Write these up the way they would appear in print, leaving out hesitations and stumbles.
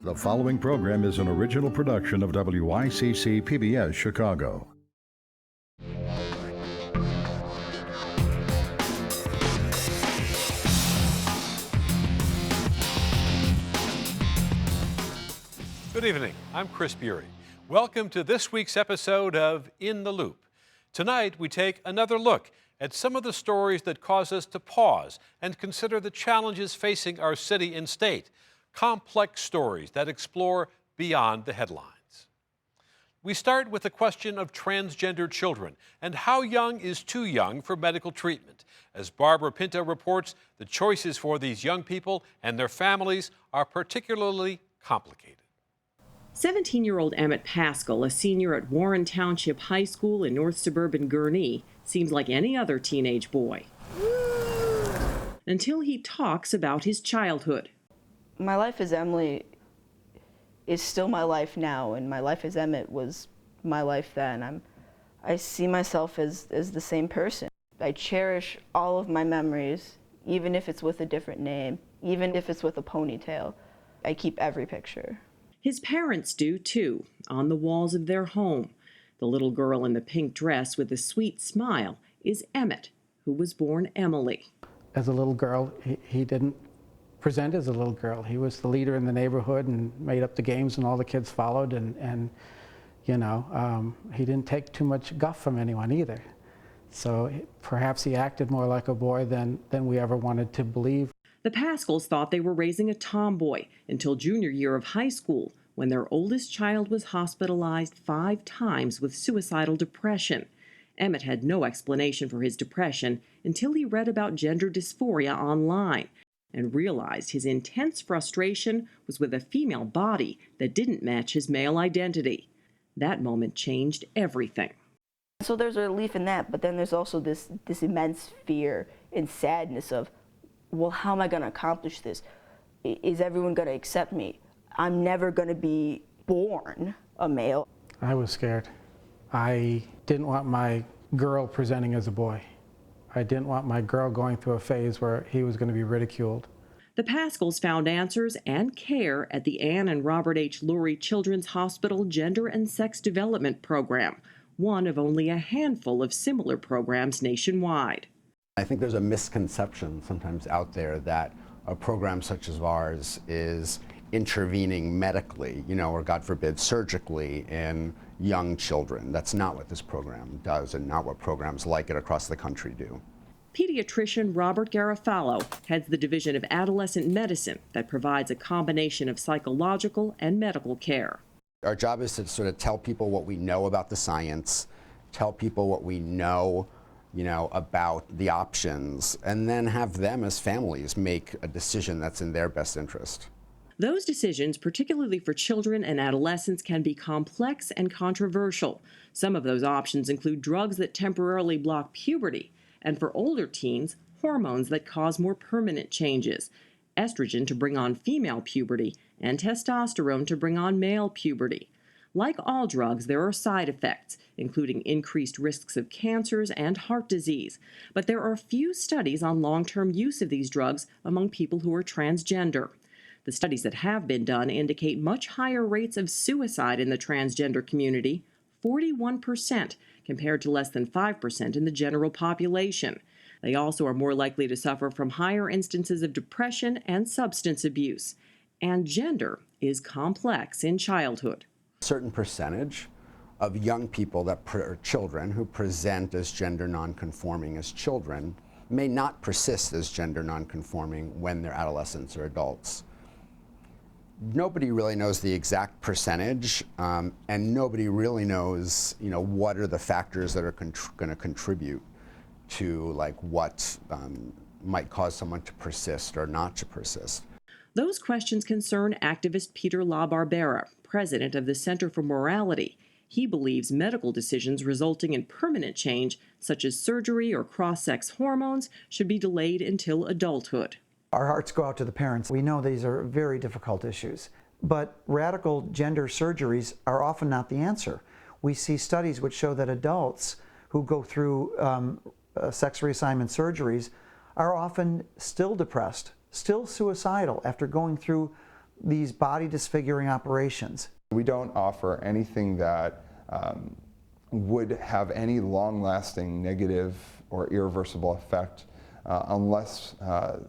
The following program is an original production of WICC PBS Chicago. Good evening, I'm Chris Bury. Welcome to this week's episode of In the Loop. Tonight we take another look at some of the stories that cause us to pause and consider the challenges facing our city and state. Complex stories that explore beyond the headlines. We start with the question of transgender children and how young is too young for medical treatment. As Barbara Pinto reports, the choices for these young people and their families are particularly complicated. 17-year-old Emmett Paschal, a senior at Warren Township High School in north suburban Gurnee, seems like any other teenage boy. Until he talks about his childhood. My life as Emily is still my life now, and my life as Emmett was my life then. I see myself as the same person. I cherish all of my memories, even if it's with a different name, even if it's with a ponytail. I keep every picture. His parents do too, on the walls of their home. The little girl in the pink dress with a sweet smile is Emmett, who was born Emily. As a little girl, he didn't present as a little girl. He was the leader in the neighborhood and made up the games, and all the kids followed, and you know, he didn't take too much guff from anyone either. So perhaps he acted more like a boy than we ever wanted to believe. The Paschals thought they were raising a tomboy until junior year of high school, when their oldest child was hospitalized 5 times with suicidal depression. Emmett had no explanation for his depression until he read about gender dysphoria online and realized his intense frustration was with a female body that didn't match his male identity. That moment changed everything. So there's a relief in that, but then there's also this immense fear and sadness of, well, how am I going to accomplish this? Is everyone going to accept me? I'm never going to be born a male. I was scared. I didn't want my girl presenting as a boy. I didn't want my girl going through a phase where he was going to be ridiculed. The Paschals found answers and care at the Ann and Robert H. Lurie Children's Hospital Gender and Sex Development Program, one of only a handful of similar programs nationwide. I think there's a misconception sometimes out there that a program such as ours is intervening medically, or God forbid, surgically in young children. That's not what this program does and not what programs like it across the country do. Pediatrician Robert Garofalo heads the Division of Adolescent Medicine that provides a combination of psychological and medical care. Our job is to sort of tell people what we know about the science, tell people what we know, about the options, and then have them as families make a decision that's in their best interest. Those decisions, particularly for children and adolescents, can be complex and controversial. Some of those options include drugs that temporarily block puberty, and for older teens, hormones that cause more permanent changes, estrogen to bring on female puberty, and testosterone to bring on male puberty. Like all drugs, there are side effects, including increased risks of cancers and heart disease. But there are few studies on long-term use of these drugs among people who are transgender. The studies that have been done indicate much higher rates of suicide in the transgender community, 41%, compared to less than 5% in the general population. They also are more likely to suffer from higher instances of depression and substance abuse. And gender is complex in childhood. A certain percentage of young people or children who present as gender nonconforming as children may not persist as gender nonconforming when they're adolescents or adults. Nobody really knows the exact percentage, and nobody really knows, what are the factors that are going to contribute to what might cause someone to persist or not to persist. Those questions concern activist Peter LaBarbera, president of the Center for Morality. He believes medical decisions resulting in permanent change, such as surgery or cross-sex hormones, should be delayed until adulthood. Our hearts go out to the parents. We know these are very difficult issues, but radical gender surgeries are often not the answer. We see studies which show that adults who go through sex reassignment surgeries are often still depressed, still suicidal after going through these body disfiguring operations. We don't offer anything that would have any long-lasting negative or irreversible effect unless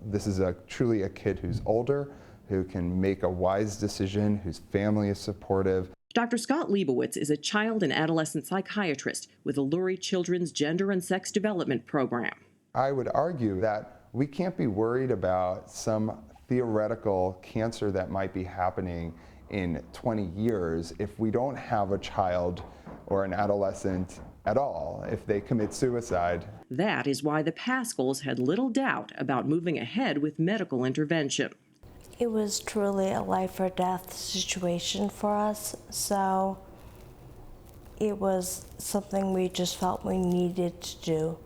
this is truly a kid who's older, who can make a wise decision, whose family is supportive. Dr. Scott Leibowitz is a child and adolescent psychiatrist with the Lurie Children's Gender and Sex Development Program. I would argue that we can't be worried about some theoretical cancer that might be happening in 20 years if we don't have a child or an adolescent at all, if they commit suicide. That is why the Pascals had little doubt about moving ahead with medical intervention. It was truly a life or death situation for us, so it was something we just felt we needed to do.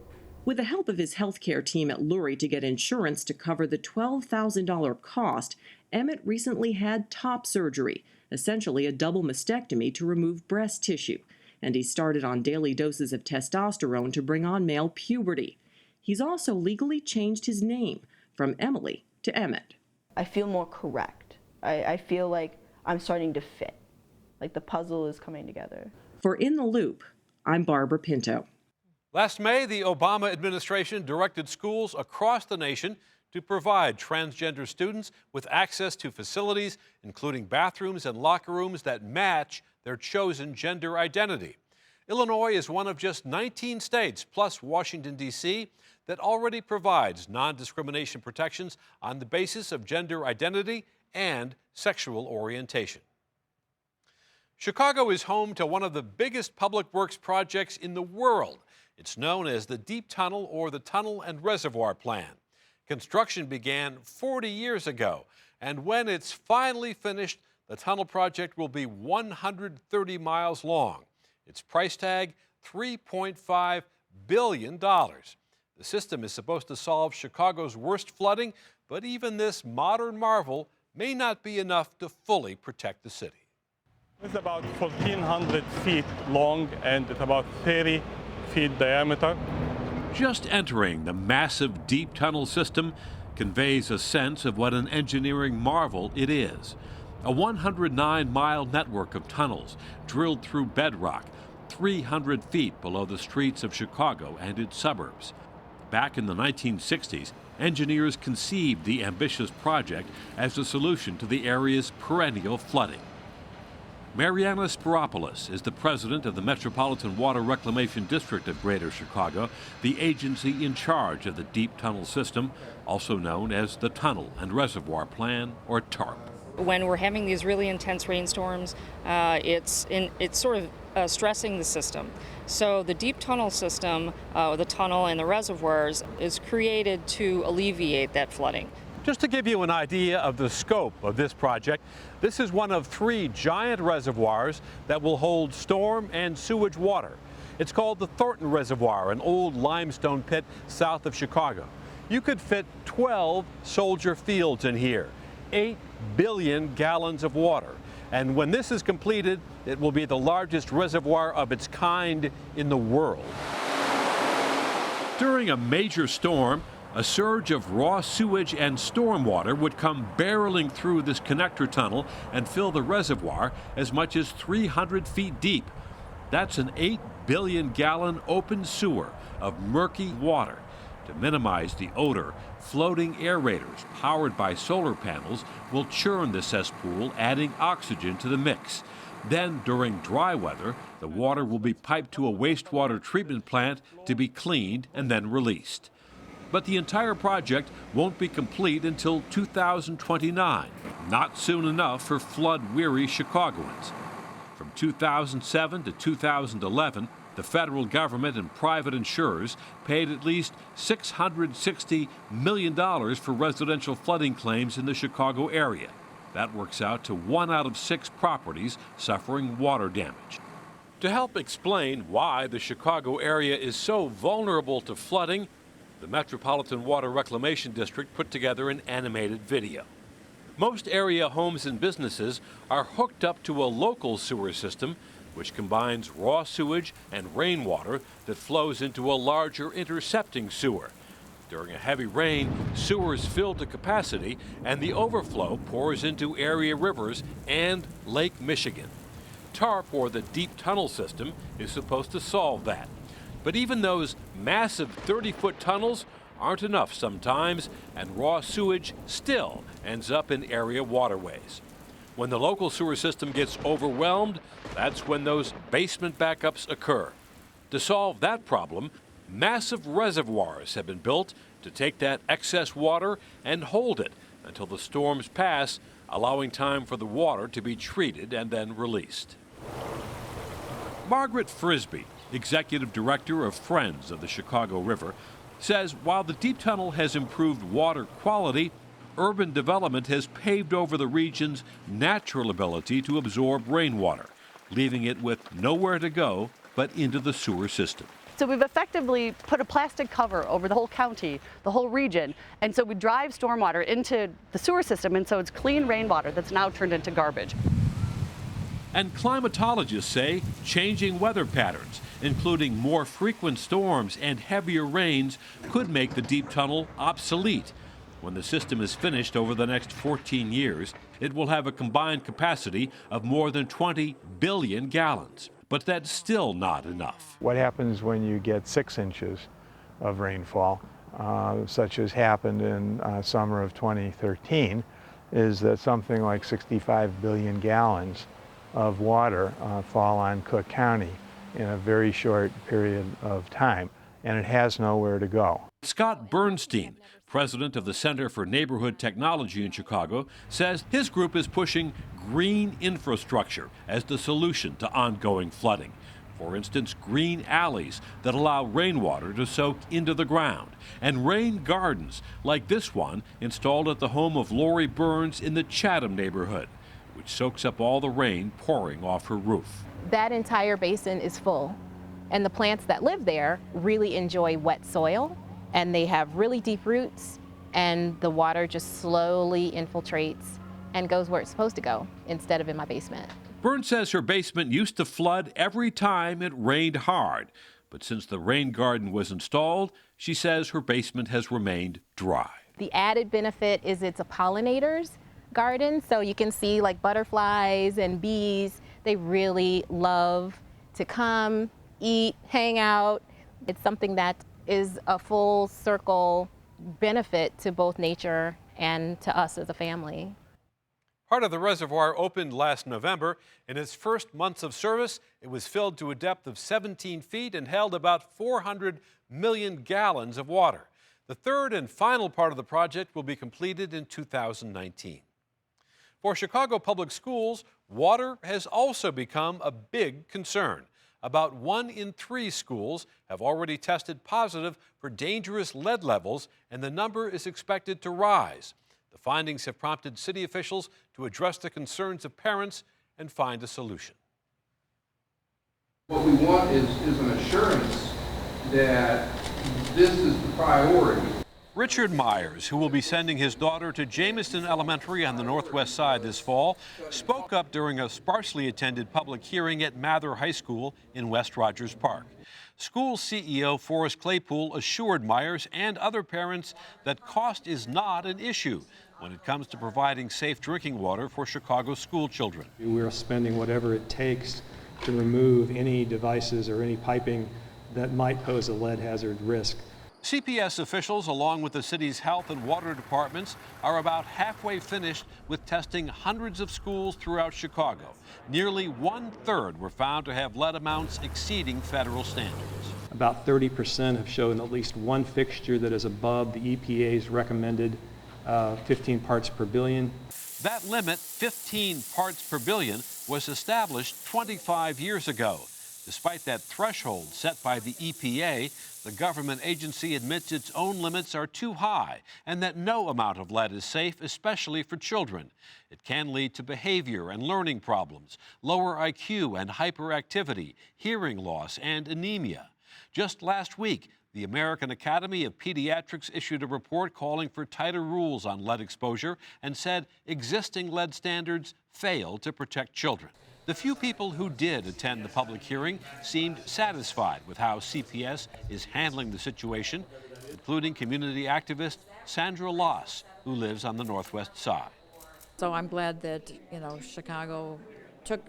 With the help of his healthcare team at Lurie to get insurance to cover the $12,000 cost, Emmett recently had top surgery, essentially a double mastectomy to remove breast tissue, and he started on daily doses of testosterone to bring on male puberty. He's also legally changed his name from Emily to Emmett. I feel more correct. I feel like I'm starting to fit, like the puzzle is coming together. For In the Loop, I'm Barbara Pinto. Last May, the Obama administration directed schools across the nation to provide transgender students with access to facilities, including bathrooms and locker rooms that match their chosen gender identity. Illinois is one of just 19 states, plus Washington, D.C., that already provides non-discrimination protections on the basis of gender identity and sexual orientation. Chicago is home to one of the biggest public works projects in the world. It's known as the Deep Tunnel or the Tunnel and Reservoir Plan. Construction began 40 years ago, and when it's finally finished, the tunnel project will be 130 miles long. Its price tag, $3.5 billion. The system is supposed to solve Chicago's worst flooding, but even this modern marvel may not be enough to fully protect the city. It's about 1,400 feet long and it's about 30 feet diameter. Just entering the massive deep tunnel system conveys a sense of what an engineering marvel it is. A 109-mile network of tunnels drilled through bedrock, 300 feet below the streets of Chicago and its suburbs. Back in the 1960s, engineers conceived the ambitious project as a solution to the area's perennial flooding. Mariana Spiropoulos is the president of the Metropolitan Water Reclamation District of Greater Chicago, the agency in charge of the deep tunnel system, also known as the Tunnel and Reservoir Plan, or TARP. When we're having these really intense rainstorms, it's sort of stressing the system. So the deep tunnel system, the tunnel and the reservoirs, is created to alleviate that flooding. Just to give you an idea of the scope of this project, this is one of 3 giant reservoirs that will hold storm and sewage water. It's called the Thornton Reservoir, an old limestone pit south of Chicago. You could fit 12 Soldier Fields in here, 8 billion gallons of water. And when this is completed, it will be the largest reservoir of its kind in the world. During a major storm, a surge of raw sewage and stormwater would come barreling through this connector tunnel and fill the reservoir as much as 300 feet deep. That's an 8 billion gallon open sewer of murky water. To minimize the odor, floating aerators powered by solar panels will churn the cesspool, adding oxygen to the mix. Then, during dry weather, the water will be piped to a wastewater treatment plant to be cleaned and then released. But the entire project won't be complete until 2029, not soon enough for flood-weary Chicagoans. From 2007 to 2011, the federal government and private insurers paid at least $660 million for residential flooding claims in the Chicago area. That works out to 1 out of 6 properties suffering water damage. To help explain why the Chicago area is so vulnerable to flooding, the Metropolitan Water Reclamation District put together an animated video. Most area homes and businesses are hooked up to a local sewer system which combines raw sewage and rainwater that flows into a larger intercepting sewer. During a heavy rain, sewers fill to capacity and the overflow pours into area rivers and Lake Michigan. TARP, or the Deep Tunnel System, is supposed to solve that. But even those massive 30-foot tunnels aren't enough sometimes, and raw sewage still ends up in area waterways. When the local sewer system gets overwhelmed, that's when those basement backups occur. To solve that problem, massive reservoirs have been built to take that excess water and hold it until the storms pass, allowing time for the water to be treated and then released. Margaret Frisbee, executive director of Friends of the Chicago River, says while the deep tunnel has improved water quality, urban development has paved over the region's natural ability to absorb rainwater, leaving it with nowhere to go but into the sewer system. So we've effectively put a plastic cover over the whole county, the whole region, and so we drive stormwater into the sewer system, and so it's clean rainwater that's now turned into garbage. And climatologists say changing weather patterns, including more frequent storms and heavier rains, could make the deep tunnel obsolete. When the system is finished over the next 14 years, it will have a combined capacity of more than 20 billion gallons. But that's still not enough. What happens when you get 6 inches of rainfall, such as happened in summer of 2013, is that something like 65 billion gallons of water fall on Cook County in a very short period of time, and it has nowhere to go. Scott Bernstein, president of the Center for Neighborhood Technology in Chicago, says his group is pushing green infrastructure as the solution to ongoing flooding. For instance, green alleys that allow rainwater to soak into the ground, and rain gardens like this one installed at the home of Lori Burns in the Chatham neighborhood, which soaks up all the rain pouring off her roof. That entire basin is full, and the plants that live there really enjoy wet soil, and they have really deep roots, and the water just slowly infiltrates and goes where it's supposed to go instead of in my basement. Burns says her basement used to flood every time it rained hard, but since the rain garden was installed, she says her basement has remained dry. The added benefit is it's a pollinator's garden, so you can see like butterflies and bees. They really love to come, eat, hang out. It's something that is a full circle benefit to both nature and to us as a family. Part of the reservoir opened last November. In its first months of service, it was filled to a depth of 17 feet and held about 400 million gallons of water. The third and final part of the project will be completed in 2019. For Chicago Public Schools, water has also become a big concern. About 1 in 3 schools have already tested positive for dangerous lead levels, and the number is expected to rise. The findings have prompted city officials to address the concerns of parents and find a solution. What we want is an assurance that this is the priority. Richard Myers, who will be sending his daughter to Jameston Elementary on the northwest side this fall, spoke up during a sparsely attended public hearing at Mather High School in West Rogers Park. School CEO Forrest Claypool assured Myers and other parents that cost is not an issue when it comes to providing safe drinking water for Chicago school children. We're spending whatever it takes to remove any devices or any piping that might pose a lead hazard risk. CPS officials, along with the city's health and water departments, are about halfway finished with testing hundreds of schools throughout Chicago. Nearly 1/3 were found to have lead amounts exceeding federal standards. About 30% have shown at least one fixture that is above the EPA's recommended 15 parts per billion. That limit, 15 parts per billion, was established 25 years ago. Despite that threshold set by the EPA, the government agency admits its own limits are too high and that no amount of lead is safe, especially for children. It can lead to behavior and learning problems, lower IQ and hyperactivity, hearing loss, and anemia. Just last week, the American Academy of Pediatrics issued a report calling for tighter rules on lead exposure and said existing lead standards fail to protect children. The few people who did attend the public hearing seemed satisfied with how CPS is handling the situation. including community activist Sandra Loss, who lives on the northwest side. So I'm glad that, Chicago took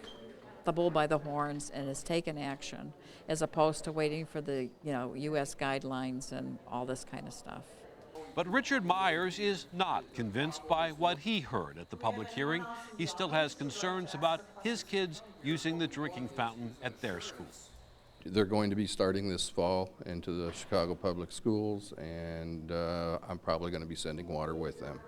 the bull by the horns and has taken action, as opposed to waiting for the, U.S. guidelines and all this kind of stuff. But Richard Myers is not convinced by what he heard at the public hearing. He still has concerns about his kids using the drinking fountain at their school. They're going to be starting this fall into the Chicago Public Schools, and I'm probably going to be sending water with them.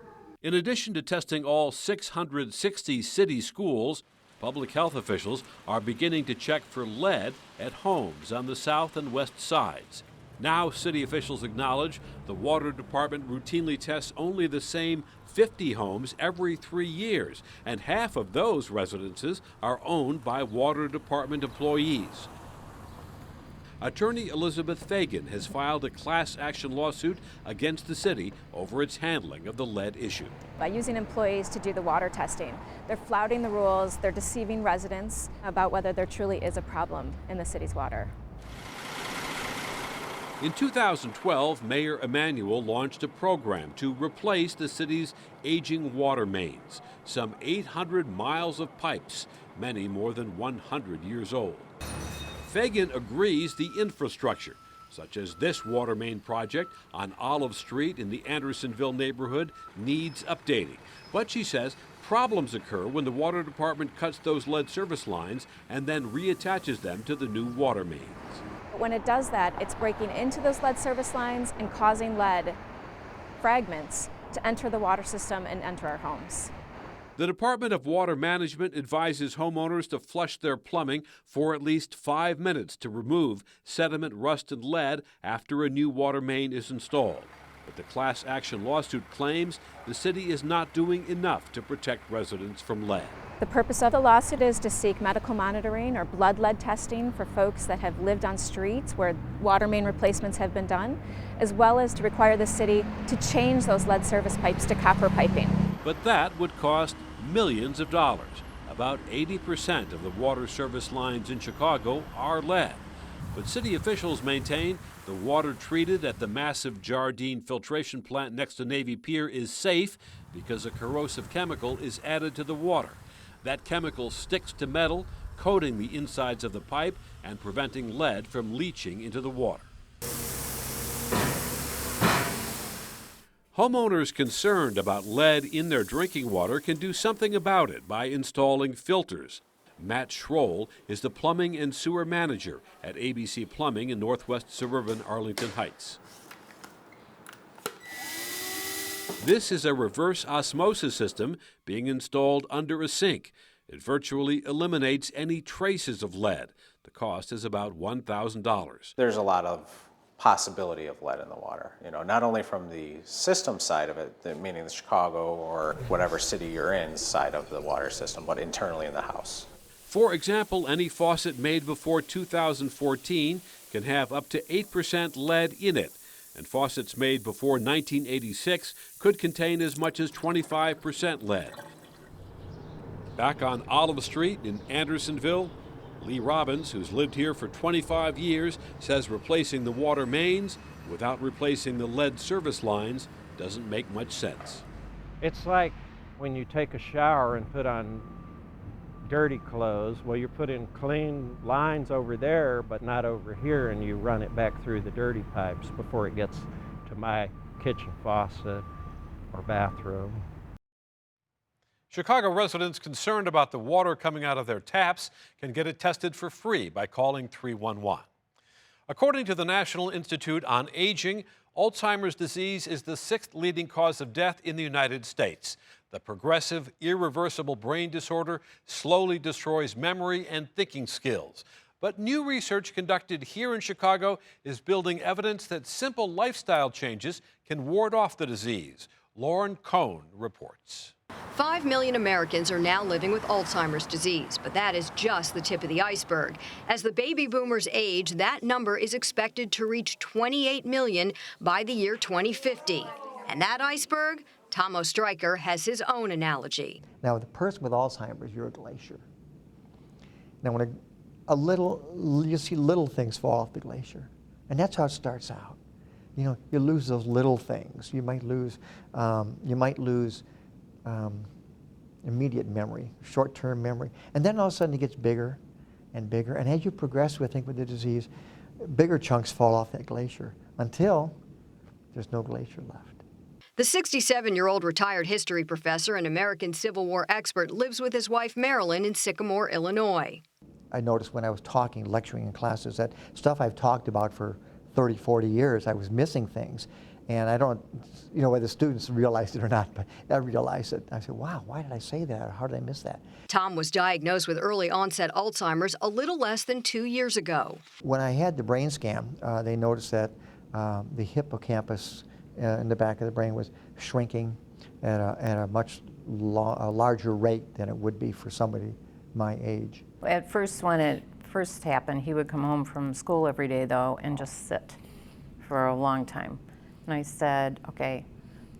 In addition to testing all 660 city schools, public health officials are beginning to check for lead at homes on the south and west sides. Now, city officials acknowledge the water department routinely tests only the same 50 homes every 3 years, and half of those residences are owned by water department employees. Attorney Elizabeth Fagan has filed a class action lawsuit against the city over its handling of the lead issue. By using employees to do the water testing, they're flouting the rules, they're deceiving residents about whether there truly is a problem in the city's water. In 2012, Mayor Emanuel launched a program to replace the city's aging water mains, some 800 miles of pipes, many more than 100 years old. Fagan agrees the infrastructure, such as this water main project on Olive Street in the Andersonville neighborhood, needs updating. But she says problems occur when the water department cuts those lead service lines and then reattaches them to the new water mains. When it does that, it's breaking into those lead service lines and causing lead fragments to enter the water system and enter our homes. The Department of Water Management advises homeowners to flush their plumbing for at least 5 minutes to remove sediment, rust, and lead after a new water main is installed. But the class action lawsuit claims the city is not doing enough to protect residents from lead. The purpose of the lawsuit is to seek medical monitoring or blood lead testing for folks that have lived on streets where water main replacements have been done, as well as to require the city to change those lead service pipes to copper piping. But that would cost millions of dollars. About 80% of the water service lines in Chicago are lead. But city officials maintain the water treated at the massive Jardine filtration plant next to Navy Pier is safe because a corrosive chemical is added to the water. That chemical sticks to metal, coating the insides of the pipe and preventing lead from leaching into the water. Homeowners concerned about lead in their drinking water can do something about it by installing filters. Matt Schroll is the plumbing and sewer manager at ABC Plumbing in northwest suburban Arlington Heights. This is a reverse osmosis system being installed under a sink. It virtually eliminates any traces of lead. The cost is about $1,000. There's a lot of possibility of lead in the water, not only from the system side of it, meaning the Chicago or whatever city you're in side of the water system, but internally in the house. For example, any faucet made before 2014 can have up to 8% lead in it, and faucets made before 1986 could contain as much as 25% lead. Back on Olive Street in Andersonville, Lee Robbins, who's lived here for 25 years, says replacing the water mains without replacing the lead service lines doesn't make much sense. It's like when you take a shower and put on dirty clothes. Well, you're putting clean lines over there, but not over here, and you run it back through the dirty pipes before it gets to my kitchen faucet or bathroom. Chicago residents concerned about the water coming out of their taps can get it tested for free by calling 311. According to the National Institute on Aging, Alzheimer's disease is the 6th leading cause of death in the United States. The progressive, irreversible brain disorder slowly destroys memory and thinking skills. But new research conducted here in Chicago is building evidence that simple lifestyle changes can ward off the disease. Lauren Cohn reports. 5 million Americans are now living with Alzheimer's disease, but that is just the tip of the iceberg. As the baby boomers age, that number is expected to reach 28 million by the year 2050. And that iceberg? Tom Ostreicher has his own analogy. Now, with a person with Alzheimer's, you're a glacier. Now, when you see little things fall off the glacier, and that's how it starts out. You know, you lose those little things. You might lose immediate memory, short-term memory, and then all of a sudden it gets bigger and bigger. And as you progress with the disease, bigger chunks fall off that glacier until there's no glacier left. The 67-year-old retired history professor and American Civil War expert lives with his wife Marilyn in Sycamore, Illinois. I noticed when I was talking, lecturing in classes, that stuff I've talked about for 30, 40 years, I was missing things. And I don't, you know, whether the students realized it or not, but I realized it. I said, wow, why did I say that? Or how did I miss that? Tom was diagnosed with early onset Alzheimer's a little less than 2 years ago. When I had the brain scan, they noticed that the hippocampus in the back of the brain was shrinking at a much larger rate than it would be for somebody my age. At first, when it first happened, he would come home from school every day, though, and just sit for a long time. And I said, okay,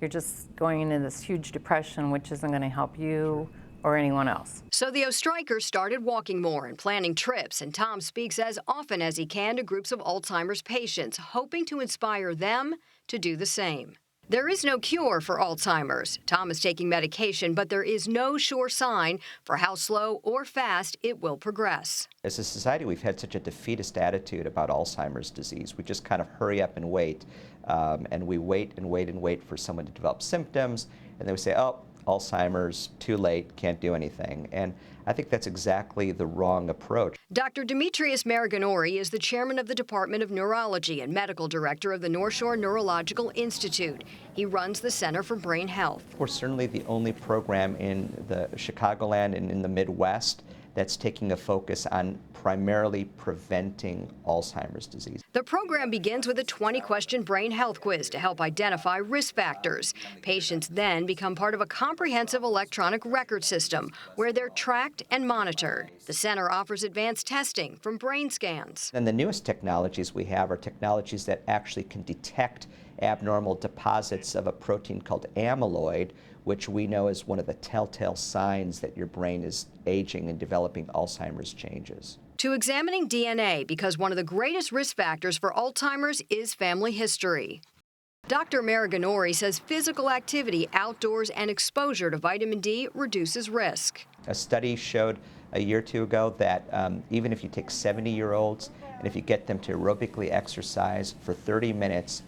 you're just going into this huge depression, which isn't going to help you or anyone else. So the Ostrikers started walking more and planning trips, and Tom speaks as often as he can to groups of Alzheimer's patients, hoping to inspire them to do the same. There is no cure for Alzheimer's. Tom is taking medication, but there is no sure sign for how slow or fast it will progress. As a society, we've had such a defeatist attitude about Alzheimer's disease. We just kind of hurry up and wait, and we wait and wait and wait for someone to develop symptoms, and then we say, oh, Alzheimer's, too late, can't do anything. And I think that's exactly the wrong approach. Dr. Demetrius Maraganori is the chairman of the Department of Neurology and medical director of the North Shore Neurological Institute. He runs the Center for Brain Health. We're certainly the only program in the Chicagoland and in the Midwest that's taking a focus on primarily preventing Alzheimer's disease. The program begins with a 20-question brain health quiz to help identify risk factors. Patients then become part of a comprehensive electronic record system where they're tracked and monitored. The center offers advanced testing from brain scans. And the newest technologies we have are technologies that actually can detect abnormal deposits of a protein called amyloid, which we know is one of the telltale signs that your brain is aging and developing Alzheimer's changes. To examining DNA, because one of the greatest risk factors for Alzheimer's is family history. Dr. Maraganori says physical activity outdoors and exposure to vitamin D reduces risk. A study showed a year or two ago that even if you take 70-year-olds and if you get them to aerobically exercise for 30 minutes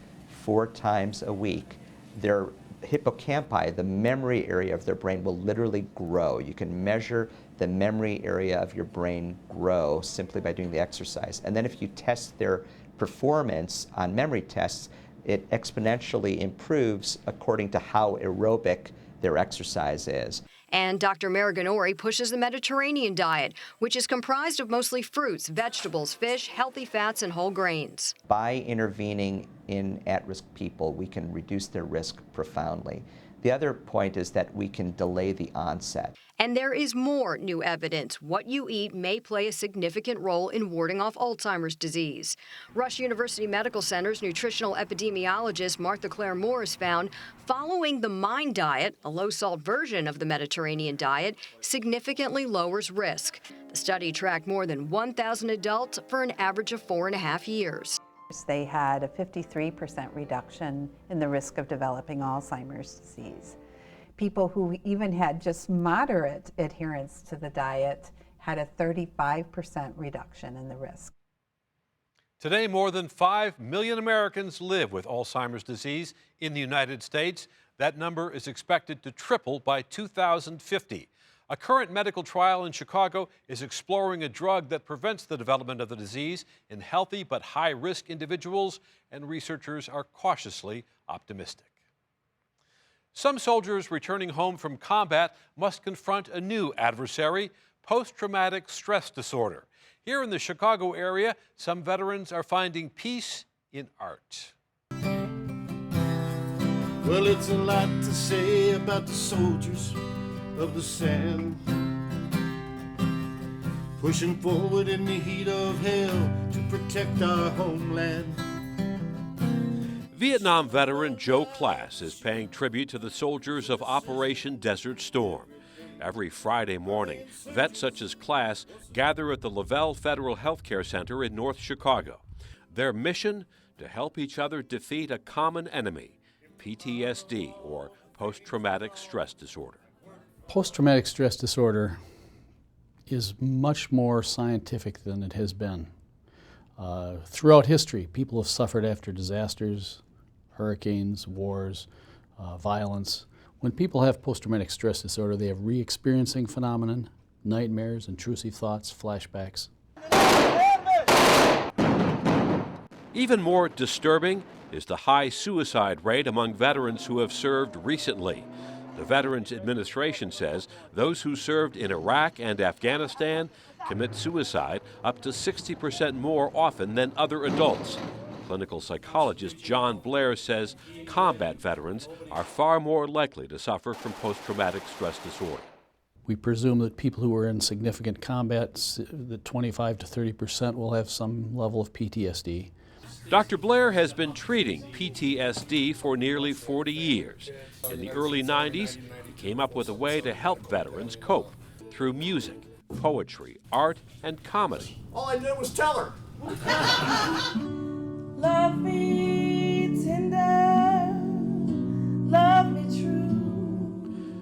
4 times a week, their hippocampi, the memory area of their brain, will literally grow. You can measure the memory area of your brain grow simply by doing the exercise. And then if you test their performance on memory tests, it exponentially improves according to how aerobic their exercise is. And Dr. Maraganori pushes the Mediterranean diet, which is comprised of mostly fruits, vegetables, fish, healthy fats, and whole grains. By intervening in at-risk people, we can reduce their risk profoundly. The other point is that we can delay the onset. And there is more new evidence. What you eat may play a significant role in warding off Alzheimer's disease. Rush University Medical Center's nutritional epidemiologist Martha Claire Morris found following the MIND diet, a low-salt version of the Mediterranean diet, significantly lowers risk. The study tracked more than 1,000 adults for an average of 4.5 years. They had a 53% reduction in the risk of developing Alzheimer's disease. People who even had just moderate adherence to the diet had a 35% reduction in the risk. Today, more than 5 million Americans live with Alzheimer's disease in the United States. That number is expected to triple by 2050. A current medical trial in Chicago is exploring a drug that prevents the development of the disease in healthy but high-risk individuals, and researchers are cautiously optimistic. Some soldiers returning home from combat must confront a new adversary, post-traumatic stress disorder. Here in the Chicago area, some veterans are finding peace in art. Well, it's a lot to say about the soldiers of the sand, pushing forward in the heat of hell to protect our homeland. Vietnam veteran Joe Class is paying tribute to the soldiers of Operation Desert Storm. Every Friday morning, vets such as Class gather at the Lavelle Federal Health Care Center in North Chicago. Their mission? to help each other defeat a common enemy, PTSD, or post-traumatic stress disorder. Post-traumatic stress disorder is much more scientific than it has been. Throughout history, people have suffered after disasters, hurricanes, wars, violence. When people have post-traumatic stress disorder, they have re-experiencing phenomenon, nightmares, intrusive thoughts, flashbacks. Even more disturbing is the high suicide rate among veterans who have served recently. The Veterans Administration says those who served in Iraq and Afghanistan commit suicide up to 60% more often than other adults. Clinical psychologist John Blair says combat veterans are far more likely to suffer from post-traumatic stress disorder. We presume that people who are in significant combat, that 25 to 30% will have some level of PTSD. Dr. Blair has been treating PTSD for nearly 40 years. In the early 90s, he came up with a way to help veterans cope through music, poetry, art, and comedy. All I did was tell her. Love me tender, love me true.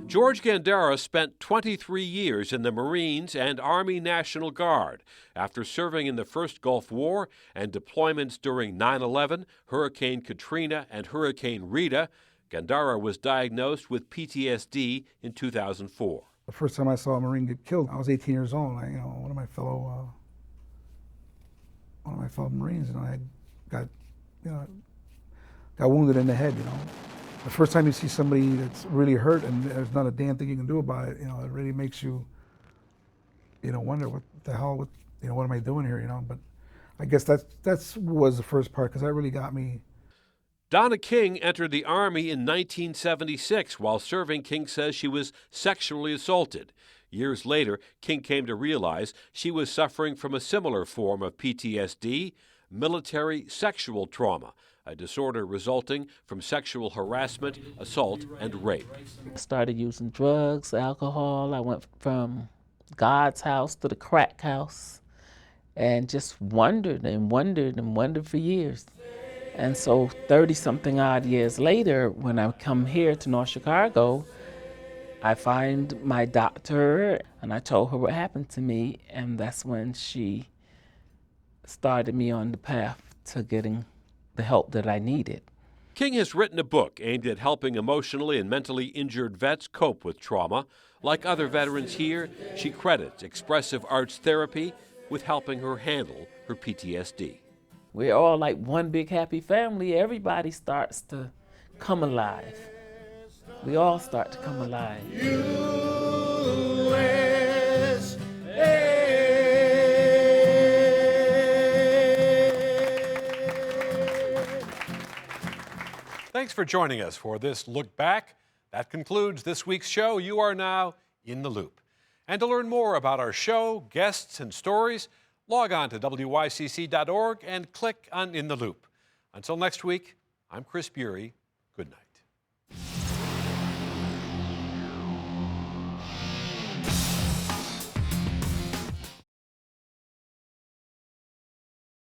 George Gandara spent 23 years in the Marines and Army National Guard. After serving in the First Gulf War and deployments during 9/11, Hurricane Katrina, and Hurricane Rita, Gandara was diagnosed with PTSD in 2004. The first time I saw a Marine get killed, I was 18 years old. One of my fellow Marines, I got wounded in the head. The first time you see somebody that's really hurt and there's not a damn thing you can do about it, it really makes you, wonder what the hell, what am I doing here, But I guess that was the first part, because that really got me. Donna King entered the Army in 1976. While serving, King says she was sexually assaulted. Years later, King came to realize she was suffering from a similar form of PTSD, military sexual trauma, a disorder resulting from sexual harassment, assault, and rape. I started using drugs, alcohol. I went from God's house to the crack house and just wondered and wondered and wondered for years. And so 30-something odd years later, when I come here to North Chicago, I find my doctor and I told her what happened to me, and that's when she started me on the path to getting the help that I needed. King has written a book aimed at helping emotionally and mentally injured vets cope with trauma. Like other veterans here, she credits expressive arts therapy with helping her handle her PTSD. We're all like one big happy family. Everybody starts to come alive. We all start to come alive. Thanks for joining us for this look back. That concludes this week's show. You are now in the loop. And to learn more about our show, guests, and stories, log on to wycc.org and click on In the Loop. Until next week, I'm Chris Bury. Good night.